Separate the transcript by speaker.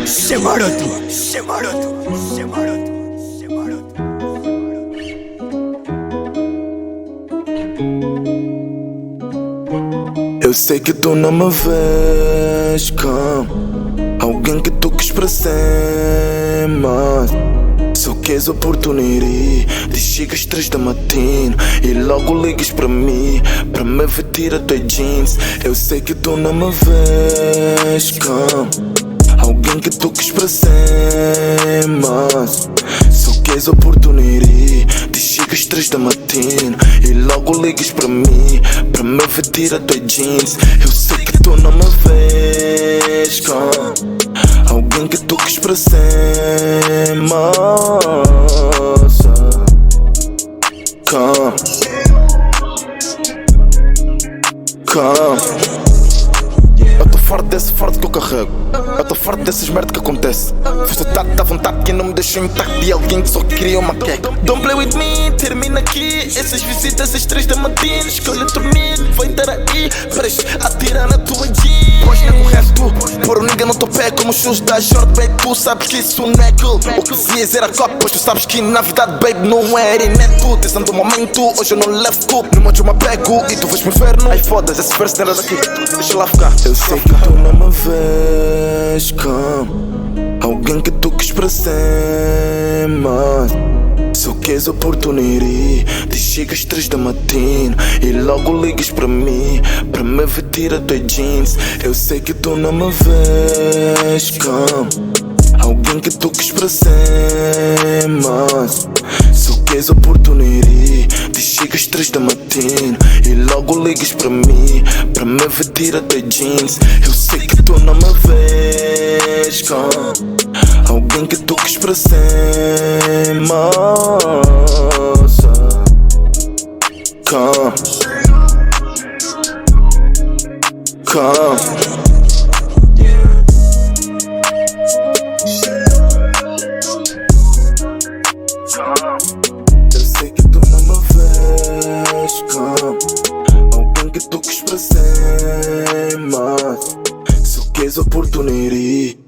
Speaker 1: Cê maroto, cê maroto, cê maroto, cê maroto.
Speaker 2: Eu sei que tu não me vês como alguém que tu quis para sempre, mas só queres oportunidade de chegar às 3 da matina e logo ligas para mim, para me vestir a tua jeans. Eu sei que tu não me vês como alguém que tu quis para sempre, mas só queres oportunidade de chegar às 3 da matina e logo ligas para mim, para me vestir a tua jeans. Eu sei que tu não me vês como alguém que tu quis para sempre, mas come. Eu tô farto desse fardo que eu carrego. Eu tô farto dessas merda que acontece. Foste ataque da vontade que não me deixou intacto de alguém que só queria uma queca. Don't play with me, termina aqui. Essas visitas às 3 da matina. Escolha dormir, vai estar aí prestes a tirar na tua jeans. Pois não é com o resto, pôr o nigga no teu pé como os shoes da Jordan, babe. Tu sabes que isso não é cool. O que dizias era copo, pois tu sabes que na verdade, babe, não era ineto. Tensão do momento, hoje eu não levo cup. No monte eu me apego e tu vais pro inferno. Ai foda-se, esse verso não era daqui, deixa lá ficar. Eu sei que tu não me vês como alguém que tu quis para sempre, mas só queres oportunidade de chegar às 3 da matina e logo ligas para mim, para me vestir a tua jeans. Eu sei que tu não me vês como alguém que tu quis para sempre, mas só queres oportunidade de chegar às 3 da matina e logo ligas para mim, para me vestir a tua jeans. Eu sei que tu não me vês como alguém que tu quis para sempre, mas come. Eu sei que tu não me vês como alguém que tu quis para sempre, mas só queres oportunidade